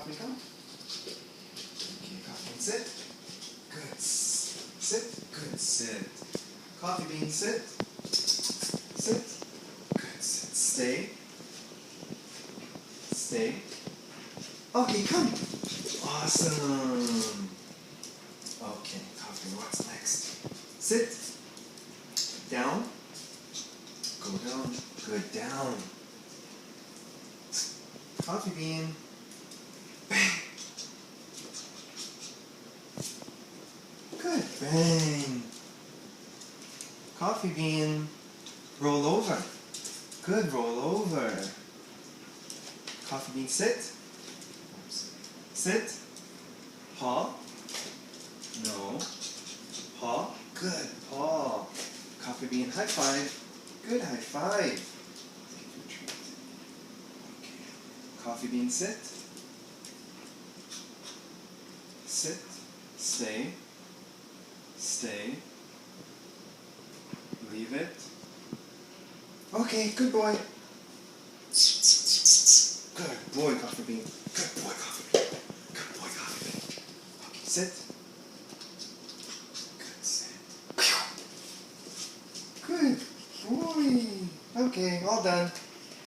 Coffee come. Okay, coffee bean sit. Good. Sit. Good. Sit. Coffee bean sit. Sit. Good. Sit. Stay. Stay. Okay, come. Awesome. Okay, coffee, what's next? Sit. Down. Go down. Good. Down. Coffee bean. Bang. Good. Bang. Coffee bean. Roll over. Good. Roll over. Coffee bean sit. Sit. Paw. No. Paw. Good. Paw. Coffee bean high five. Good. High five. Okay. Coffee bean sit. Sit. Stay. Stay. Leave it. Okay, good boy. Good boy, coffee bean. Good boy, coffee bean. Good boy, coffee bean. Okay, sit. Good, sit. Good boy. Okay, all done.